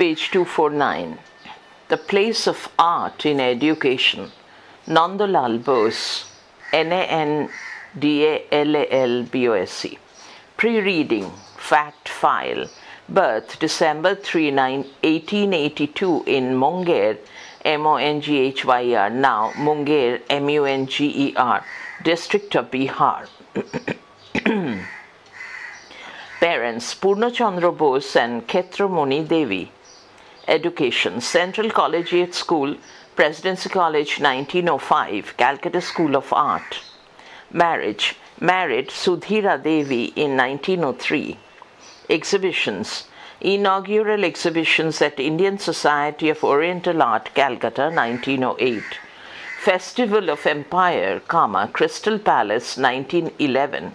Page 249. The Place of Art in Education. Nandalal Bose, Nandalal. Pre-reading, fact file. Birth, December 3, 1882 in Munger, Monghyr, now Munger, Munger, district of Bihar. Parents, Purnachandra Bose and Khetramoni Devi. Education, Central Collegiate School, Presidency College 1905, Calcutta School of Art. Marriage, married Sudhira Devi in 1903. Exhibitions, inaugural exhibitions at Indian Society of Oriental Art, Calcutta 1908. Festival of Empire, Crystal Palace 1911.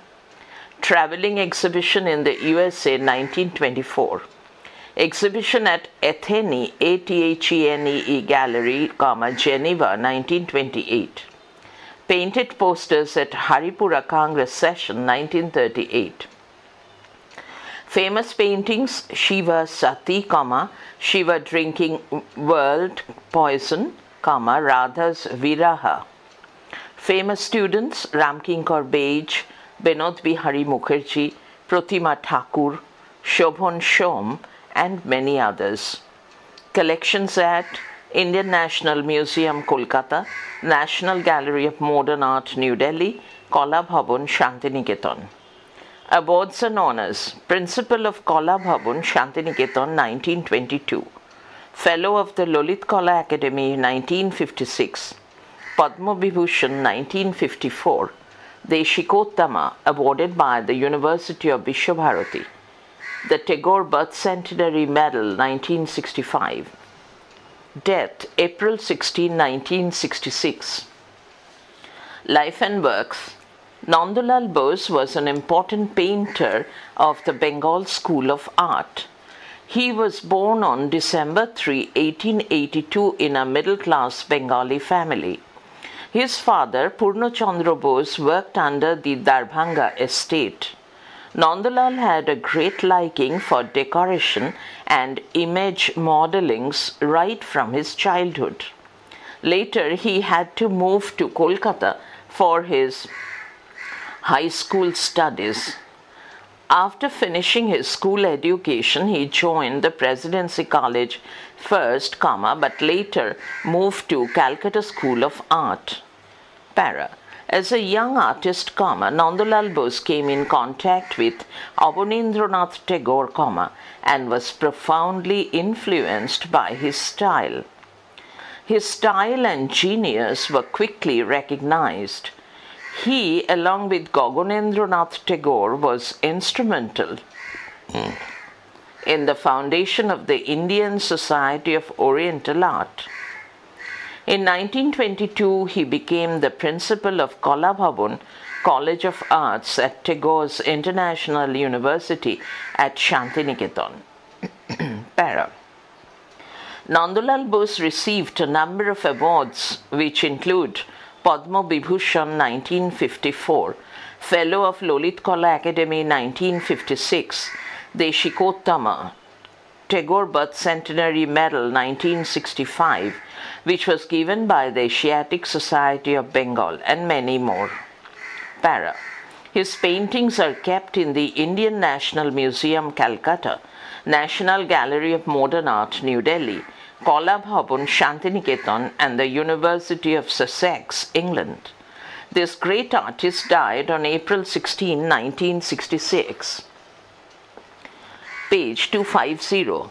Traveling exhibition in the USA 1924. Exhibition at Athene, Athenee Gallery, Geneva 1928. Painted posters at Haripura Congress Session 1938. Famous paintings, Shiva Sati, Shiva drinking world poison, Radha's Viraha. Famous students, Ramkinkar Baij, Binod Bihari Mukherjee, Pratima Thakur, Shobhan Shom, and many others. Collections at Indian National Museum, Kolkata, National Gallery of Modern Art, New Delhi, Kala Bhavan, Shantiniketan. Awards and honors, Principal of Kala Bhavan, Shantiniketan 1922, Fellow of the Lalit Kala Academy 1956, Padma Vibhushan 1954, Deshikottama awarded by the University of Vishwabharati, the Tagore Birth Centenary Medal 1965. Death, April 16, 1966. Life and works. Nandalal Bose was an important painter of the Bengal School of Art. He was born on December 3, 1882 in a middle-class Bengali family. His father, Purnachandra Bose, worked under the Darbhanga estate. Nandalal had a great liking for decoration and image modelings right from his childhood. Later, he had to move to Kolkata for his high school studies. After finishing his school education, he joined the Presidency College first, but later moved to Calcutta School of Art. Para. As a young artist, Nandalal Bose came in contact with Abanindranath Tagore, and was profoundly influenced by his style. His style and genius were quickly recognized. He, along with Gaganendranath Tagore, was instrumental in the foundation of the Indian Society of Oriental Art. In 1922, he became the principal of Kala Bhavan College of Arts at Tagore's International University at Shantiniketan. Para. Nandalal Bose received a number of awards, which include Padma Vibhushan 1954, Fellow of Lalit Kala Academy 1956, Deshikottama, Tagore Birth Centenary Medal 1965, which was given by the Asiatic Society of Bengal, and many more. Para. His paintings are kept in the Indian National Museum, Calcutta, National Gallery of Modern Art, New Delhi, Kala Bhavan, Shantiniketan, and the University of Sussex, England. This great artist died on April 16, 1966. Page 250.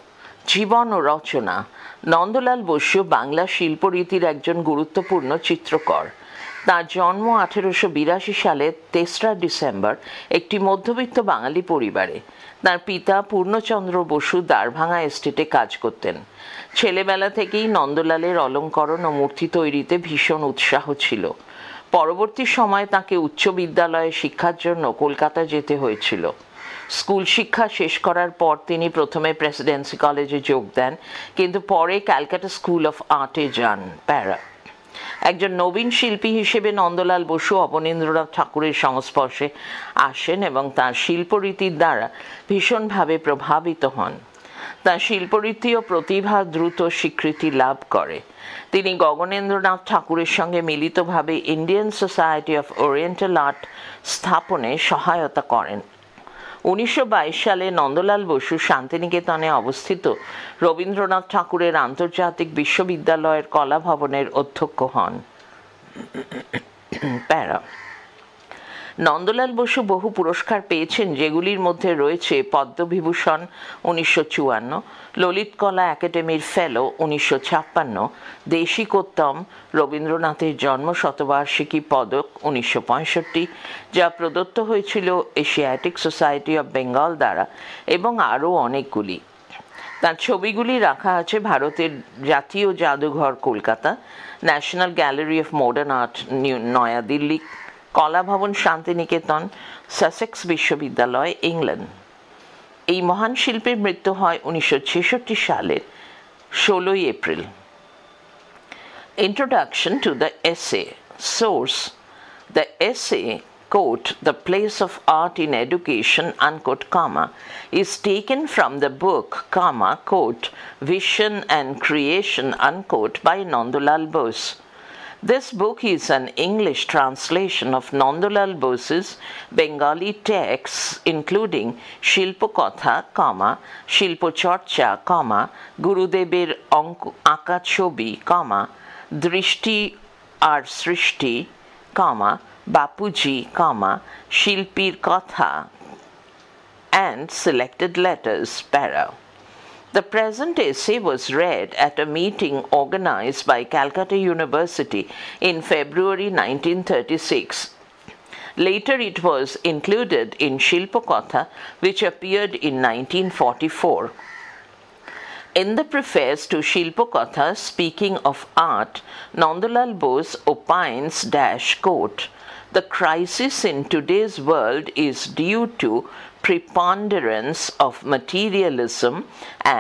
জীবন ও রচনা। নন্দলাল বসু বাংলা শিল্পরীতির একজন গুরুত্বপূর্ণ চিত্রকর। তার জন্ম 1882 সালে 3রা December একটি মধ্যবিত্ত বাঙালি পরিবারে। তার পিতা পূর্ণচন্দ্র বসু দারভাঙা এস্টেটে কাজ করতেন। ছেলেবেলা থেকেই নন্দলালের অলঙ্করণ ও মূর্তি তৈরিতে ভীষণ উৎসাহ ছিল। পরবর্তী সময়ে তাকে উচ্চ বিদ্যালয়ে শিক্ষার জন্য কলকাতা যেতে হয়েছিল। স্কুল শিক্ষা শেষ করার পর তিনি প্রথমে প্রেসিডেন্সি কলেজে যোগ দেন, কিন্তু পরে ক্যালকাটা স্কুল অফ আর্টে যান। প্যারা। একজন নবীন শিল্পী হিসেবে নন্দলাল বসু অবনীন্দ্রনাথ ঠাকুরের সংস্পর্শে আসেন এবং তাঁর শিল্পরীতির দ্বারা ভীষণভাবে প্রভাবিত হন। তার শিল্পরীতি ও প্রতিভা দ্রুত স্বীকৃতি লাভ করে। তিনি গগনেন্দ্রনাথ ঠাকুরের সঙ্গে মিলিতভাবে Indian Society of Oriental Art স্থাপনে সহায়তা করেন। 1922 সালে নন্দলাল বসু শান্তিনিকেতনে অবস্থিত রবীন্দ্রনাথ ঠাকুরের আন্তর্জাতিক বিশ্ববিদ্যালয়ের কলা ভবনের অধ্যক্ষ হন। প্যারা। নন্দলাল বসু বহু পুরস্কার পেয়েছেন, যেগুলির মধ্যে রয়েছে পদ্মবিভূষণ 1954, ললিত কলা একাডেমির ফেলো 1956, দেশিকোত্তম, রবীন্দ্রনাথের জন্মশতবার্ষিকী পদক 1965, যা প্রদত্ত হয়েছিল এশিয়াটিক সোসাইটি অব বেঙ্গল দ্বারা, এবং আরও অনেকগুলি। তার ছবিগুলি রাখা আছে ভারতের জাতীয় জাদুঘর Kolkata, national gallery of modern art New Delhi, Kala Bhavan Santiniketan, Sussex বিশ্ববিদ্যালয়, ইংল্যান্ড। এই মহান শিল্পীর মৃত্যু হয় 1966 সালের 16 April. Introduction to the essay. Source: the essay, quote, "The Place of Art in Education," unquote, comma, is taken from the book, comma, quote, "Vision and Creation," unquote, by Nandalal Bose. This book is an English translation of Nandalal Bose's Bengali texts, including Shilpokatha, comma, Shilpochorcha, comma, Gurudeber Aka Chobi, comma, Drishti ar Srishti, comma, Bapuji, comma, Shilpir Katha, and selected letters, para. The present essay was read at a meeting organized by Calcutta University in February 1936. Later it was included in Shilpokatha, which appeared in 1944. In the preface to Shilpokatha, speaking of art, Nandalal Bose opines, quote, "The crisis in today's world is due to preponderance of materialism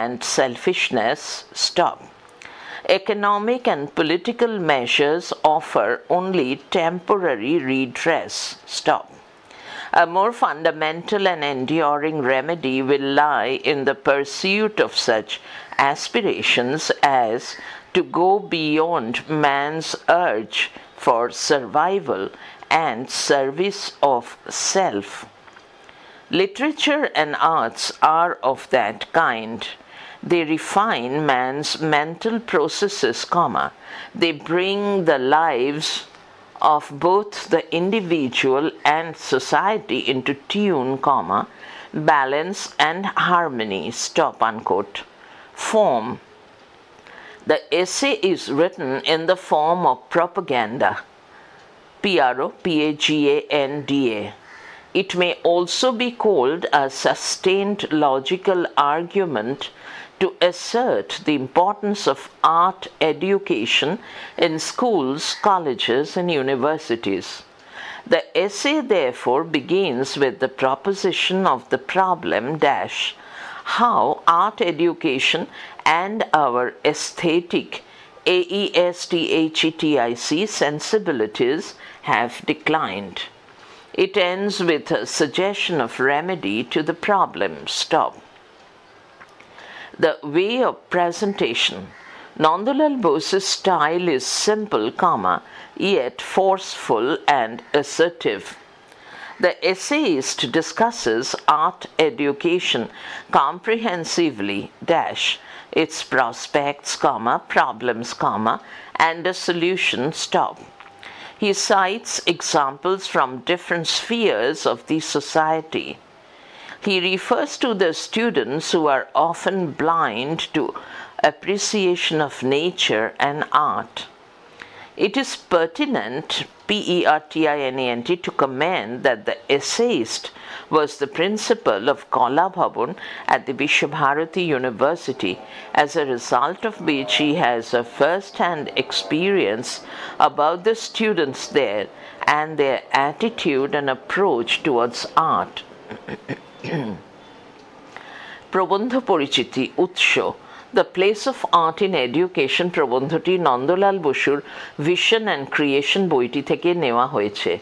and selfishness. Stop. Economic and political measures offer only temporary redress. Stop. A more fundamental and enduring remedy will lie in the pursuit of such aspirations as to go beyond man's urge for survival and service of self. Literature and arts are of that kind. They refine man's mental processes, comma. They bring the lives of both the individual and society into tune, comma, balance and harmony. Stop, unquote. Form. The essay is written in the form of propaganda. PRO, PAGANDA. It may also be called a sustained logical argument to assert the importance of art education in schools, colleges, and universities. The essay therefore begins with the proposition of the problem, how art education and our aesthetic, AESTHETIC, sensibilities have declined. It ends with a suggestion of remedy to the problem. Stop. The way of presentation. Nandalal Bose's style is simple, comma, yet forceful and assertive. The essayist discusses art education comprehensively, its prospects, comma, problems, comma, and a solution. Stop. He cites examples from different spheres of the society. He refers to the students who are often blind to appreciation of nature and art. It is pertinent, PERTINANT, to comment that the essayist was the principal of Kala Bhavan at the Vishwabharati University, as a result of which he has a first-hand experience about the students there and their attitude and approach towards art. প্রবন্ধ পরিচিতি উৎস The Place of Art in Education প্রবন্ধটি নন্দলাল বসুর vision and creation বইটি থেকে নেওয়া হয়েছে।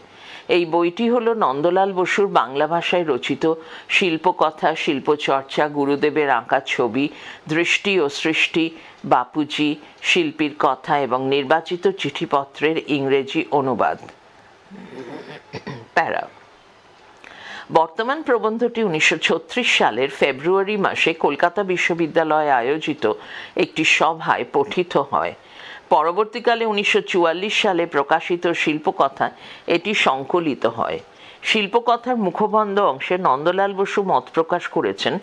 এই বইটি হল নন্দলাল বসুর বাংলা ভাষায় রচিত শিল্পকথা, শিল্পচর্চা, গুরুদেবের আঁকা ছবি, দৃষ্টি ও সৃষ্টি, বাপুজি, শিল্পীর কথা এবং নির্বাচিত চিঠিপত্রের ইংরেজি অনুবাদ। প্যারা। বর্তমান প্রবন্ধটি 1936 সালের ফেব্রুয়ারি মাসে কলকাতা বিশ্ববিদ্যালয়ে আয়োজিত একটি সভায় পঠিত হয়। পরবর্তীকালে 1944 সালে প্রকাশিত শিল্পকথা এটি সংকলিত হয়। শিল্পকথার মুখবন্ধ অংশে নন্দলাল বসু মত প্রকাশ করেছেন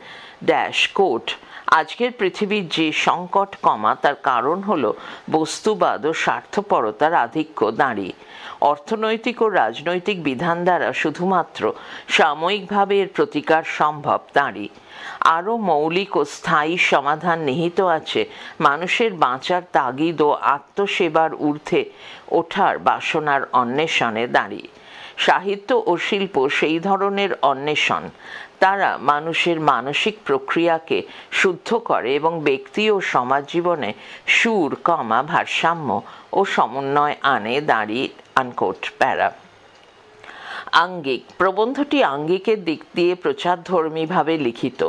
কোট, আজকের পৃথিবীর যে সংকট তার কারণ হল বস্তুবাদ ও স্বার্থপরতার আধিক্য দাঁড়িয়ে। অর্থনৈতিক ও রাজনৈতিক বিধান দ্বারা শুধুমাত্র সাময়িকভাবে এর প্রতিকার সম্ভব দাঁড়িয়ে। আরও মৌলিক ও স্থায়ী সমাধান নিহিত আছে মানুষের বাঁচার তাগিদ ও আত্মসেবার ঊর্ধ্বে ওঠার বাসনার অন্বেষণে দাঁড়িয়ে। সাহিত্য ও শিল্প সেই ধরনের অন্বেষণ। তারা মানুষের মানসিক প্রক্রিয়াকে শুদ্ধ করে এবং ব্যক্তি ও সমাজ জীবনে সুর, ভারসাম্য ও সমন্বয় আনে দাঁড়িয়ে। আনকোট। প্যারা। আঙ্গিক। প্রবন্ধটি আঙ্গিকের দিক দিয়ে প্রচারধর্মীভাবে লিখিত।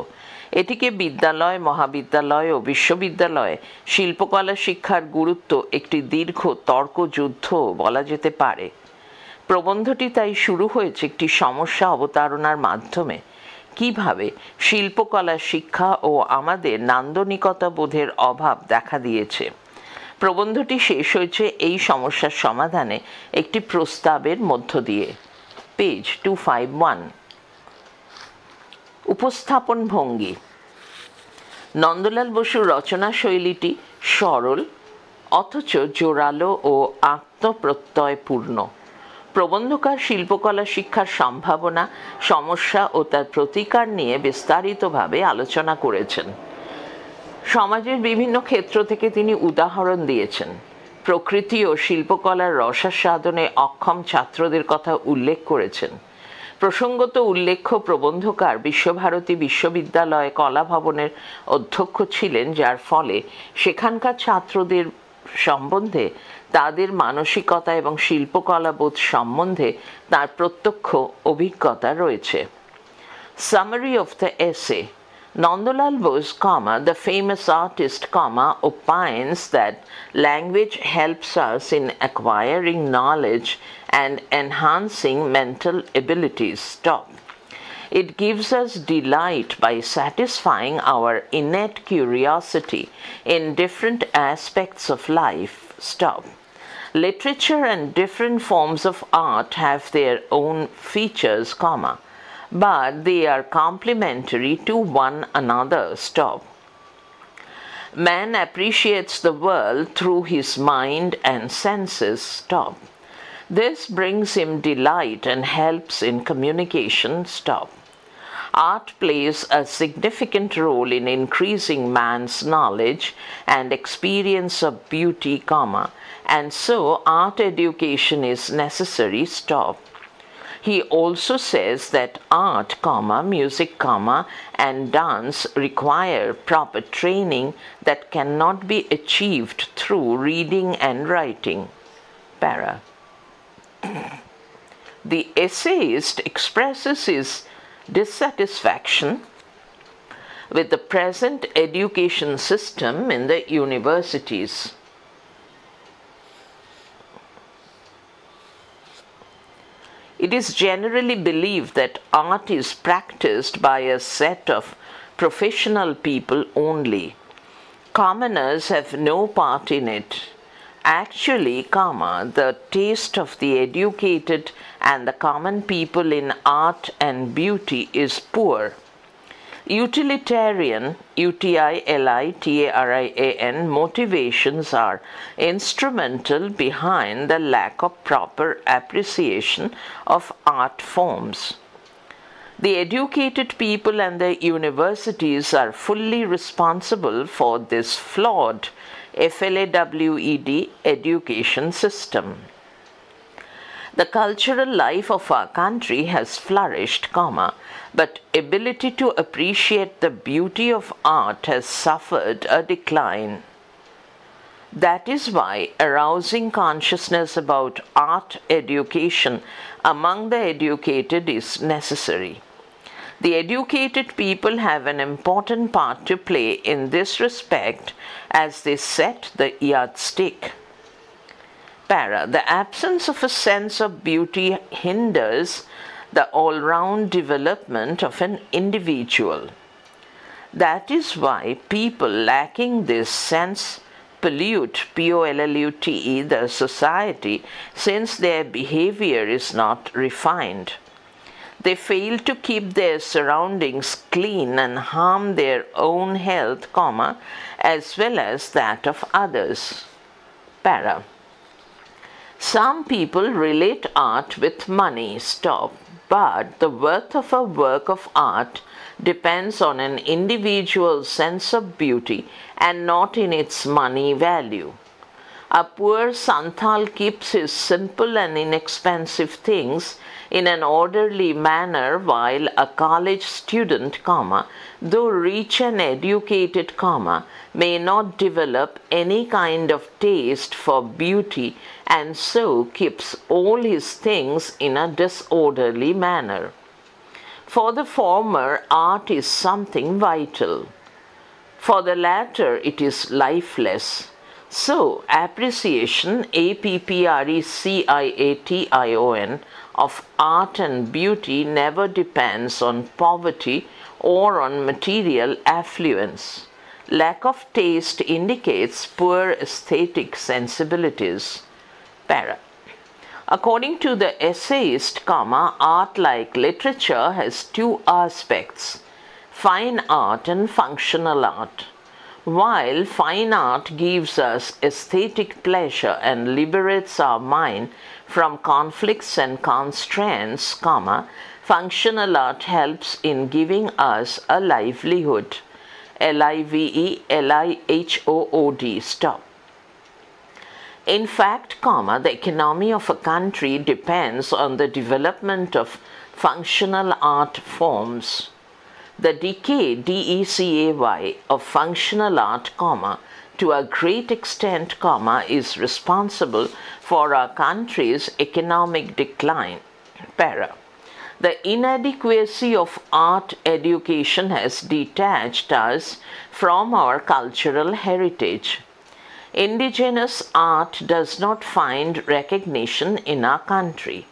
এটিকে বিদ্যালয়, মহাবিদ্যালয় ও বিশ্ববিদ্যালয়ে শিল্পকলা শিক্ষার গুরুত্ব একটি দীর্ঘ তর্কযুদ্ধ বলা যেতে পারে। প্রবন্ধটি তাই শুরু হয়েছে একটি সমস্যা অবতারণার মাধ্যমে, কিভাবে শিল্পকলা শিক্ষা ও আমাদের নান্দনিকতা বোধের অভাব দেখা দিয়েছে। প্রবন্ধটি শেষ হয়েছে এই সমস্যার সমাধানে একটি প্রস্তাবের মধ্য দিয়ে। পেজ 251। উপস্থাপন ভঙ্গি। নন্দলাল বসুর রচনা শৈলীটি সরল অথচ জোরালো ও আত্মপ্রত্যয়পূর্ণ। প্রবন্ধকার শিল্পকলা শিক্ষার সম্ভাবনা, সমস্যা ও তার প্রতিকার নিয়ে বিস্তারিতভাবে আলোচনা করেছেন। সমাজের বিভিন্ন ক্ষেত্র থেকে তিনি উদাহরণ দিয়েছেন। প্রকৃতি ও শিল্পকলার রসাস্বাদনে অক্ষম ছাত্রদের কথা উল্লেখ করেছেন। প্রসঙ্গত উল্লেখ্য, প্রবন্ধকার বিশ্বভারতী বিশ্ববিদ্যালয় কলা ভবনের অধ্যক্ষ ছিলেন, যার ফলে সেখানকার ছাত্রদের সম্বন্ধে, তাদের মানসিকতা এবং শিল্পকলাবোধ সম্বন্ধে তার প্রত্যক্ষ অভিজ্ঞতা রয়েছে। Summary of the essay. Nandalal Bose, the famous artist, opines that language helps us in acquiring knowledge and enhancing mental abilities. It gives us delight by satisfying our innate curiosity in different aspects of life. Literature and different forms of art have their own features, but they are complementary to one another. Man appreciates the world through his mind and senses. This brings him delight and helps in communication. Art plays a significant role in increasing man's knowledge and experience of beauty, and so art education is necessary. He also says that art, music, and dance require proper training that cannot be achieved through reading and writing. Para. The essayist expresses his dissatisfaction with the present education system in the universities. It is generally believed that art is practiced by a set of professional people only. Commoners have no part in it. Actually, the taste of the educated and the common people in art and beauty is poor. Utilitarian, UTILITARIAN, motivations are instrumental behind the lack of proper appreciation of art forms. The educated people and the universities are fully responsible for this flawed FLAWED education system. The cultural life of our country has flourished, but ability to appreciate the beauty of art has suffered a decline. That is why arousing consciousness about art education among the educated is necessary. The educated people have an important part to play in this respect as they set the yardstick. Para. The absence of a sense of beauty hinders the all-round development of an individual. That is why people lacking this sense pollute, P-O-L-L-U-T-E, the society, since their behavior is not refined. They fail to keep their surroundings clean and harm their own health, as well as that of others. Para. Some people relate art with money, but the worth of a work of art depends on an individual's sense of beauty and not in its money value. A poor Santhal keeps his simple and inexpensive things in an orderly manner, while a college student, though rich and educated, may not develop any kind of taste for beauty and so keeps all his things in a disorderly manner. For the former, art is something vital. For the latter, it is lifeless. So, appreciation, appreciation, of art and beauty never depends on poverty or on material affluence. Lack of taste indicates poor aesthetic sensibilities. Para. According to the essayist, art, like literature, has two aspects: fine art and functional art. While fine art gives us aesthetic pleasure and liberates our mind from conflicts and constraints, functional art helps in giving us a livelihood. Livelihood. In fact, the economy of a country depends on the development of functional art forms. The decay, D-E-C-A-Y, of functional art, to a great extent, is responsible for our country's economic decline. Para. The inadequacy of art education has detached us from our cultural heritage. Indigenous art does not find recognition in our country.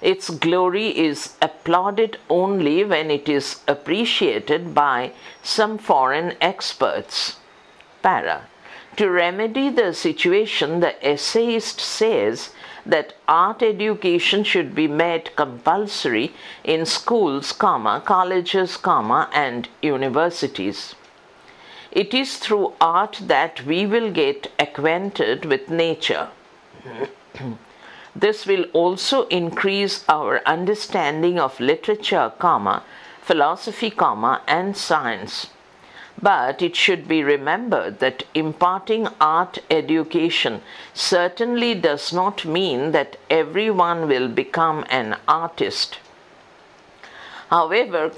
Its glory is applauded only when it is appreciated by some foreign experts. Para. To remedy the situation, the essayist says that art education should be made compulsory in schools, colleges, and universities. It is through art that we will get acquainted with nature. This will also increase our understanding of literature, philosophy, and science. But it should be remembered that imparting art education certainly does not mean that everyone will become an artist. However,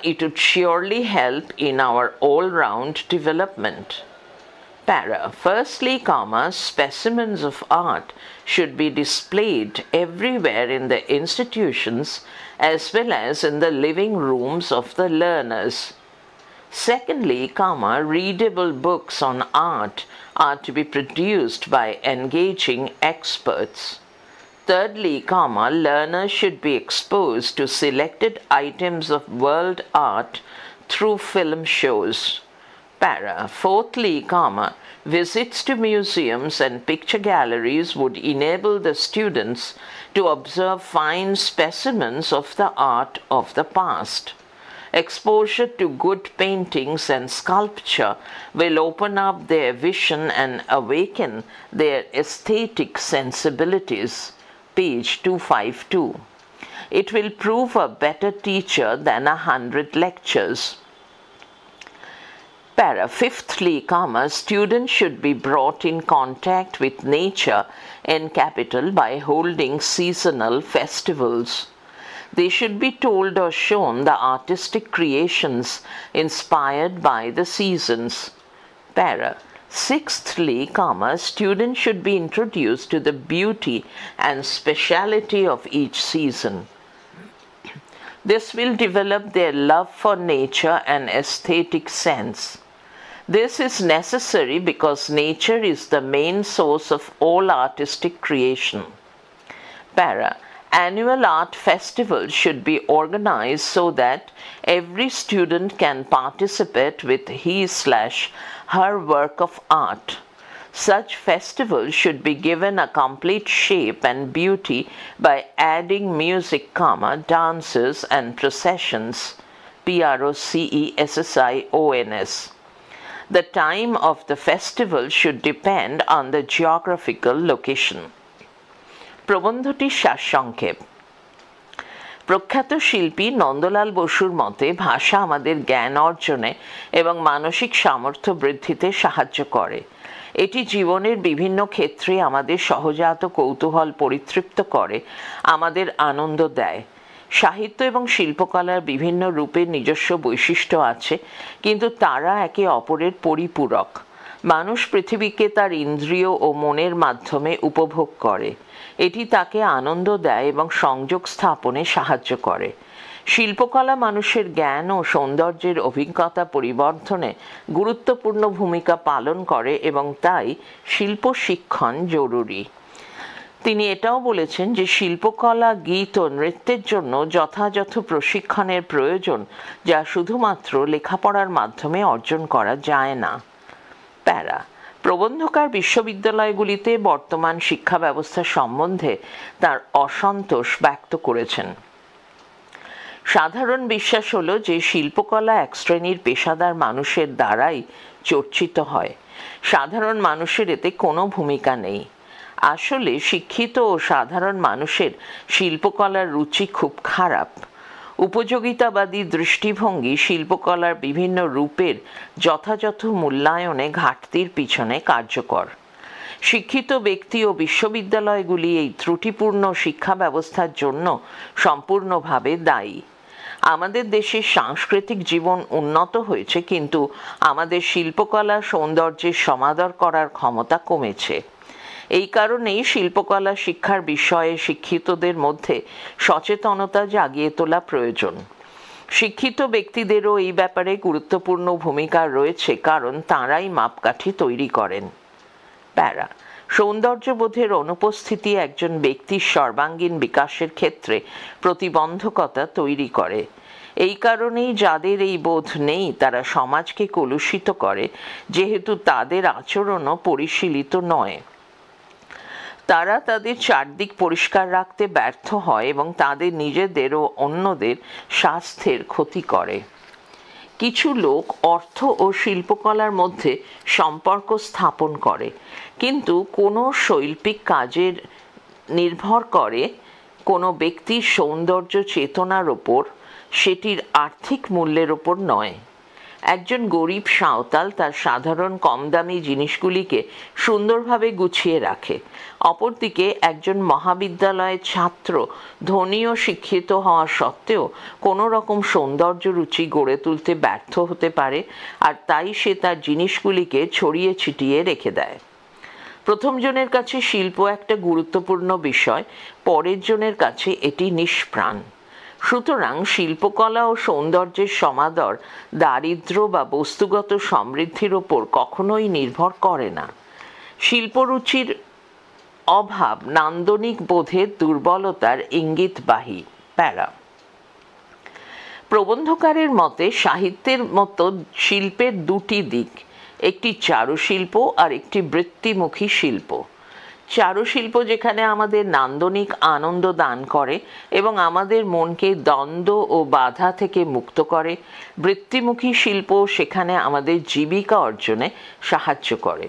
it would surely help in our all-round development. Para. Firstly, specimens of art should be displayed everywhere in the institutions as well as in the living rooms of the learners. Secondly, readable books on art are to be produced by engaging experts. Thirdly, learners should be exposed to selected items of world art through film shows. Para. Fourthly, visits to museums and picture galleries would enable the students to observe fine specimens of the art of the past. Exposure to good paintings and sculpture will open up their vision and awaken their aesthetic sensibilities. Page 252. It will prove a better teacher than 100 lectures. Para. Fifthly, students should be brought in contact with nature in capital by holding seasonal festivals. They should be told or shown the artistic creations inspired by the seasons. Para. Sixthly, students should be introduced to the beauty and speciality of each season. This will develop their love for nature and aesthetic sense. This is necessary because nature is the main source of all artistic creation. Para. Annual art festivals should be organized so that every student can participate with his/her work of art. Such festivals should be given a complete shape and beauty by adding music, dances and processions. Processions. The time of the festival should depend on the geographical location. প্রবন্ধটির সারসংক্ষেপ। প্রখ্যাত শিল্পী নন্দলাল বসুর মতে ভাষা আমাদের জ্ঞান অর্জনে এবং মানসিক সামর্থ্য বৃদ্ধিতে সাহায্য করে। এটি জীবনের বিভিন্ন ক্ষেত্রে আমাদের সহজাত কৌতূহল পরিতৃপ্ত করে, আমাদের আনন্দ দেয়। সাহিত্য এবং শিল্পকলার বিভিন্ন রূপের নিজস্ব বৈশিষ্ট্য আছে, কিন্তু তারা একে অপরের পরিপূরক। মানুষ পৃথিবীকে তার ইন্দ্রিয় ও মনের মাধ্যমে উপভোগ করে। এটি তাকে আনন্দ দেয় এবং সংযোগ স্থাপনে সাহায্য করে। শিল্পকলা মানুষের জ্ঞান ও সৌন্দর্যের অভিজ্ঞতা পরিবর্ধনে গুরুত্বপূর্ণ ভূমিকা পালন করে এবং তাই শিল্প শিক্ষণ জরুরি। তিনি এটাও বলেছেন যে শিল্পকলা, গীত ও নৃত্যের জন্য যথাযথ প্রশিক্ষণের প্রয়োজন, যা শুধুমাত্র লেখাপড়ার মাধ্যমে অর্জন করা যায় না। প্যারা। প্রবন্ধকার বিশ্ববিদ্যালয়গুলিতে বর্তমান শিক্ষা ব্যবস্থা সম্বন্ধে তার অসন্তোষ ব্যক্ত করেছেন। সাধারণ বিশ্বাস হল যে শিল্পকলা এক শ্রেণীর পেশাদার মানুষের দ্বারাই চর্চিত হয়। সাধারণ মানুষের এতে কোনো ভূমিকা নেই। আসলে শিক্ষিত ও সাধারণ মানুষের শিল্পকলার রুচি খুব খারাপ। উপযোগিতাবাদী দৃষ্টিভঙ্গি শিল্পকলার বিভিন্ন রূপের যথাযথ মূল্যায়নে ঘাটতির পিছনে কার্যকর। শিক্ষিত ব্যক্তি ও বিশ্ববিদ্যালয়গুলি এই ত্রুটিপূর্ণ শিক্ষা ব্যবস্থার জন্য সম্পূর্ণভাবে দায়ী। আমাদের দেশের সাংস্কৃতিক জীবন উন্নত হয়েছে, কিন্তু আমাদের শিল্পকলা সৌন্দর্যের সমাদর করার ক্ষমতা কমেছে। এই কারণেই শিল্পকলা শিক্ষার বিষয়ে শিক্ষিতদের মধ্যে সচেতনতা জাগিয়ে তোলা প্রয়োজন। শিক্ষিত ব্যক্তিদেরও এই ব্যাপারে গুরুত্বপূর্ণ ভূমিকা রয়েছে, কারণ তাঁরাই মাপকাঠি তৈরি করেন। প্যারা। সৌন্দর্যবোধের অনুপস্থিতি একজন ব্যক্তির সর্বাঙ্গীন বিকাশের ক্ষেত্রে প্রতিবন্ধকতা তৈরি করে। এই কারণেই যাদের এই বোধ নেই তারা সমাজকে কলুষিত করে, যেহেতু তাদের আচরণও পরিশীলিত নয়। তারা তাদের চারদিক পরিষ্কার রাখতে ব্যর্থ হয় এবং তাদের নিজেদের ও অন্যদের স্বাস্থ্যের ক্ষতি করে। কিছু লোক অর্থ ও শিল্পকলার মধ্যে সম্পর্ক স্থাপন করে, কিন্তু কোনো শৈল্পিক কাজের নির্ভর করে কোনো ব্যক্তির সৌন্দর্য চেতনার ওপর, সেটির আর্থিক মূল্যের ওপর নয়। একজন গরিব সাঁওতাল তার সাধারণ কম দামি জিনিসগুলিকে সুন্দরভাবে গুছিয়ে রাখে। অপরদিকে একজন মহাবিদ্যালয়ের ছাত্র ধনী ও শিক্ষিত হওয়া সত্ত্বেও কোনো রকম সৌন্দর্য রুচি গড়ে তুলতে ব্যর্থ হতে পারে, আর তাই সে তার জিনিসগুলিকে ছড়িয়ে ছিটিয়ে রেখে দেয়। প্রথম জনের কাছে শিল্প একটা গুরুত্বপূর্ণ বিষয়, পরের জনের কাছে এটি নিষ্প্রাণ। সুতরাং শিল্পকলা ও সৌন্দর্যের সমাদর দারিদ্র্য বা বস্তুগত সমৃদ্ধির ওপর কখনোই নির্ভর করে না। শিল্পরুচির অভাব নান্দনিক বোধের দুর্বলতার ইঙ্গিতবাহী। প্যারা। প্রবন্ধকারের মতে সাহিত্যের মতো শিল্পের দুটি দিক, একটি চারুশিল্প আর একটি বৃত্তিমুখী শিল্প। চারুশিল্প যেখানে আমাদের নান্দনিক আনন্দ দান করে এবং আমাদের মনকে দ্বন্দ্ব ও বাধা থেকে মুক্ত করে, বৃত্তিমুখী শিল্প সেখানে আমাদের জীবিকা অর্জনে সাহায্য করে।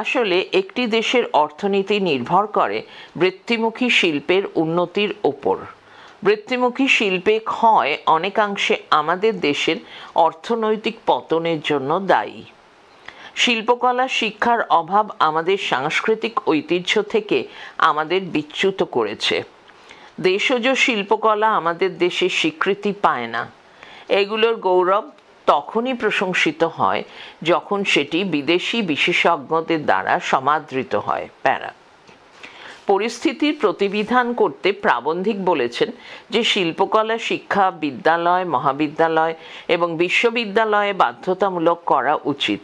আসলে একটি দেশের অর্থনীতি নির্ভর করে বৃত্তিমুখী শিল্পের উন্নতির ওপর। বৃত্তিমুখী শিল্পে ক্ষয় অনেকাংশে আমাদের দেশের অর্থনৈতিক পতনের জন্য দায়ী। শিল্পকলা শিক্ষার অভাব আমাদের সাংস্কৃতিক ঐতিহ্য থেকে আমাদের বিচ্যুত করেছে। দেশজ শিল্পকলা আমাদের দেশে স্বীকৃতি পায় না। এগুলোর গৌরব তখনই প্রশংসিত হয় যখন সেটি বিদেশি বিশেষজ্ঞদের দ্বারা সমাদৃত হয়। প্যারা। পরিস্থিতির প্রতিবিধান করতে প্রাবন্ধিক বলেছেন যে শিল্পকলা শিক্ষা বিদ্যালয়, মহাবিদ্যালয় এবং বিশ্ববিদ্যালয়ে বাধ্যতামূলক করা উচিত।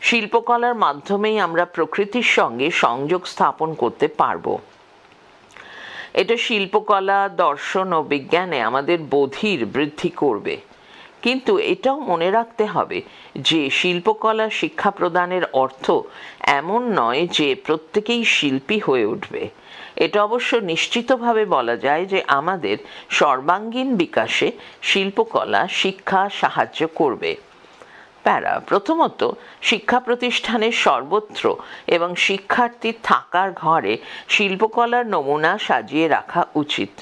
শিল্পকলার মাধ্যমেই আমরা প্রকৃতির সঙ্গে সংযোগ স্থাপন করতে পারব। এটা শিল্পকলা, দর্শন ও বিজ্ঞানে আমাদের বোধির বৃদ্ধি করবে। কিন্তু এটাও মনে রাখতে হবে যে শিল্পকলা শিক্ষা প্রদানের অর্থ এমন নয় যে প্রত্যেকেই শিল্পী হয়ে উঠবে। এটা অবশ্য নিশ্চিতভাবে বলা যায় যে আমাদের সর্বাঙ্গীন বিকাশে শিল্পকলা শিক্ষা সাহায্য করবে। প্যারা। প্রথমত, শিক্ষা প্রতিষ্ঠানের সর্বত্র এবং শিক্ষার্থীর থাকার ঘরে শিল্পকলার নমুনা সাজিয়ে রাখা উচিত।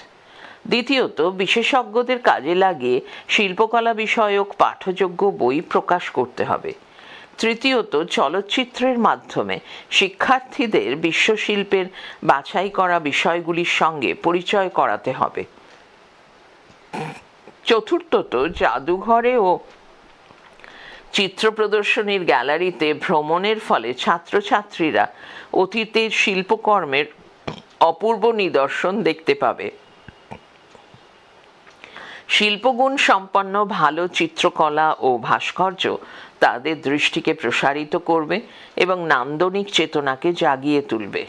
দ্বিতীয়ত, বিশেষজ্ঞদের কাজে লাগিয়ে শিল্পকলা বিষয়ক পাঠযোগ্য বই প্রকাশ করতে হবে। তৃতীয়ত, চলচ্চিত্রের মাধ্যমে শিক্ষার্থীদের বিশ্বশিল্পের বাছাই করা বিষয়গুলির সঙ্গে পরিচয় করাতে হবে। চতুর্থত, জাদুঘরে ও চিত্র প্রদর্শনীর গ্যালারিতে ভ্রমণের ফলে ছাত্রছাত্রীরা অতীতের শিল্পকর্মের অপূর্ব নিদর্শন দেখতে পাবে। শিল্পগুণ সম্পন্ন ভালো চিত্রকলা ও ভাস্কর্য তাদের দৃষ্টিকে প্রসারিত করবে এবং নান্দনিক চেতনাকে জাগিয়ে তুলবে।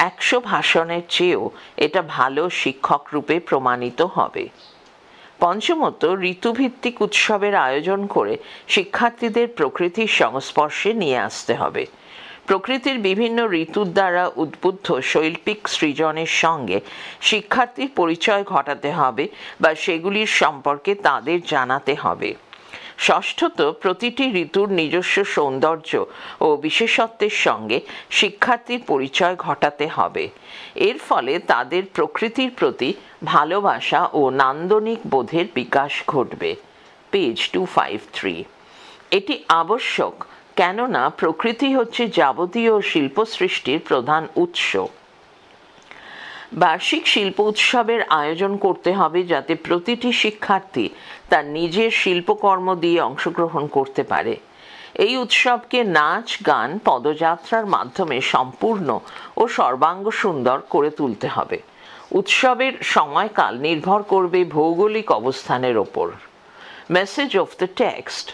100 ভাষণের চেয়েও এটা ভালো শিক্ষক রূপে প্রমাণিত হবে। পঞ্চমত, ঋতুভিত্তিক উৎসবের আয়োজন করে শিক্ষার্থীদের প্রকৃতির সংস্পর্শে নিয়ে আসতে হবে। প্রকৃতির বিভিন্ন ঋতুর দ্বারা উদ্বুদ্ধ শৈল্পিক সৃজনের সঙ্গে শিক্ষার্থীর পরিচয় ঘটাতে হবে বা সেগুলির সম্পর্কে তাদের জানাতে হবে। ষষ্ঠত, প্রতিটি ঋতুর নিজস্ব সৌন্দর্য ও বিশেষত্বের সঙ্গে শিক্ষার্থীর পরিচয় ঘটাতে হবে। এর ফলে তাদের প্রকৃতির প্রতি ভালোবাসা ও নান্দনিক বোধের বিকাশ ঘটবে। পেজ 253। এটি আবশ্যক, কেননা প্রকৃতি হচ্ছে যাবতীয় শিল্প সৃষ্টির প্রধান উৎস। বার্ষিক শিল্প উৎসবের আয়োজন করতে হবে যাতে প্রতিটি শিক্ষার্থী তার নিজের শিল্পকর্ম দিয়ে অংশগ্রহণ করতে পারে। এই উৎসবকে নাচ, গান, পদযাত্রার মাধ্যমে সম্পূর্ণ ও সর্বাঙ্গ সুন্দর করে তুলতে হবে। উৎসবের সময়কাল নির্ভর করবে ভৌগোলিক অবস্থানের ওপর। Message of the text: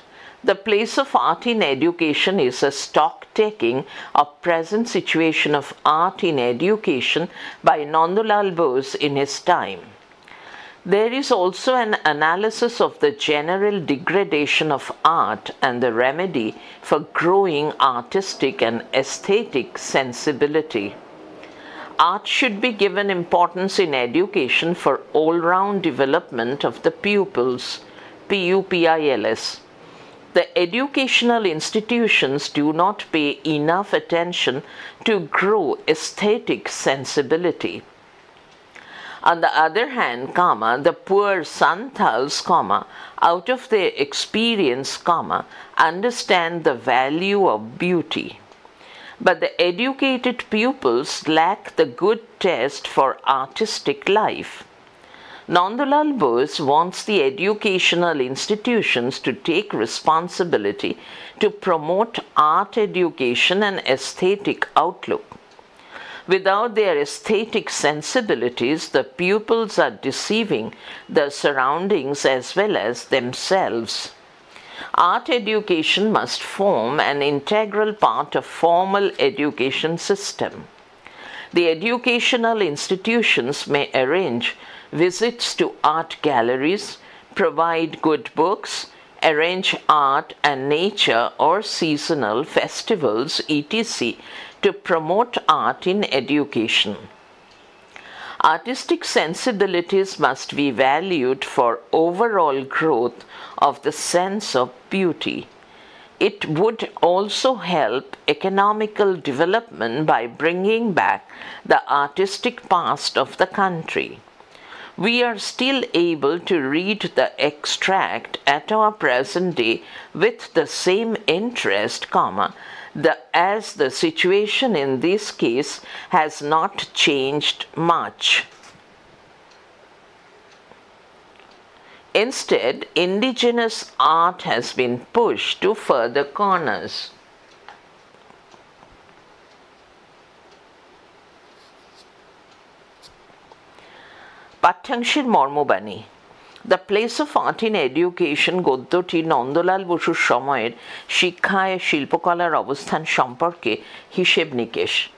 The place of art in education is a stock-taking of present situation of art in education by Nandalal Bose in his time. There is also an analysis of the general degradation of art and the remedy for growing artistic and aesthetic sensibility. Art should be given importance in education for all-round development of the pupils, PUPILs. The educational institutions do not pay enough attention to grow aesthetic sensibility. On the other hand, the poor Santals, out of their experience, understand the value of beauty. But the educated pupils lack the good taste for artistic life. Nandalal Bose wants the educational institutions to take responsibility to promote art education and aesthetic outlook. Without their aesthetic sensibilities, the pupils are deceiving the surroundings as well as themselves. Art education must form an integral part of formal education system. The educational institutions may arrange visits to art galleries, provide good books, arrange art and nature or seasonal festivals, etc., to promote art in education. Artistic sensibilities must be valued for overall growth of the sense of beauty. It would also help economical development by bringing back the artistic past of the country. We are still able to read the extract at our present day with the same interest, as the situation in this case has not changed much. Instead, indigenous art has been pushed to further corners. পাঠ্যাংশের মর্মবাণী। The Place of Art in Education গদ্যটি নন্দলাল বসুর সময়ের শিক্ষায় শিল্পকলার অবস্থান সম্পর্কে হিসেব নিকেশ।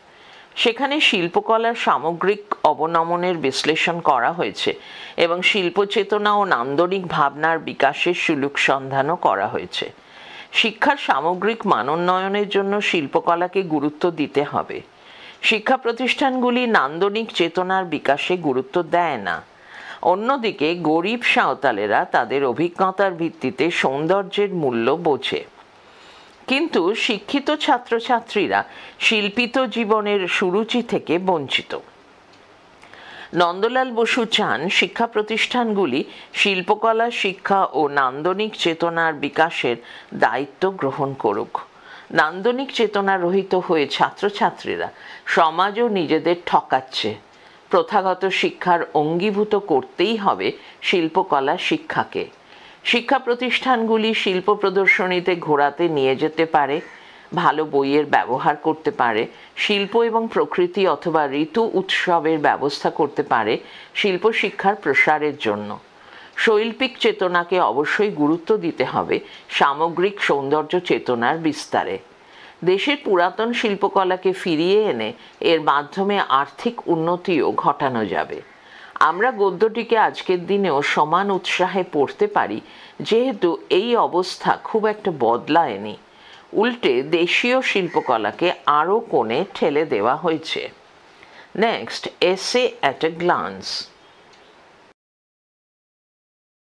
সেখানে শিল্পকলার সামগ্রিক অবনমনের বিশ্লেষণ করা হয়েছে এবং শিল্পচেতনা ও নান্দনিক ভাবনার বিকাশের সুলুক সন্ধানও করা হয়েছে। শিক্ষার সামগ্রিক মানোন্নয়নের জন্য শিল্পকলাকে গুরুত্ব দিতে হবে। শিক্ষা প্রতিষ্ঠানগুলি নান্দনিক চেতনার বিকাশে গুরুত্ব দেয় না। অন্যদিকে গরিব সাঁওতালেরা তাদের অভিজ্ঞতার ভিত্তিতে সৌন্দর্যের মূল্য বোঝে। কিন্তু শিক্ষিত ছাত্রছাত্রীরা শিল্পিত জীবনের সুরুচি থেকে বঞ্চিত। নন্দলাল বসু চান শিক্ষা প্রতিষ্ঠানগুলি শিল্পকলা শিক্ষা ও নান্দনিক চেতনার বিকাশের দায়িত্ব গ্রহণ করুক। নান্দনিক চেতনা রহিত হয়ে ছাত্রছাত্রীরা সমাজও নিজেদের ঠকাচ্ছে। প্রথাগত শিক্ষার অঙ্গীভূত করতেই হবে শিল্পকলা শিক্ষাকে। শিক্ষা প্রতিষ্ঠানগুলি শিল্প প্রদর্শনীতে ঘোরাতে নিয়ে যেতে পারে, ভালো বইয়ের ব্যবহার করতে পারে, শিল্প এবং প্রকৃতি অথবা ঋতু উৎসবের ব্যবস্থা করতে পারে শিল্প শিক্ষার প্রসারের জন্য। শৈল্পিক চেতনাকে অবশ্যই গুরুত্ব দিতে হবে সামগ্রিক সৌন্দর্য চেতনার বিস্তারে। দেশের পুরাতন শিল্পকলাকে ফিরিয়ে এনে এর মাধ্যমে আর্থিক উন্নতিও ঘটানো যাবে। আমরা গদ্যটিকে আজকের দিনেও সমান উৎসাহে পড়তে পারি, যেহেতু এই অবস্থা খুব একটা বদলায়নি। উল্টে দেশীয় শিল্পকলাকে আরও কোণে ঠেলে দেওয়া হয়েছে। নেক্সট, এসে অ্যাট এ গ্লান্স।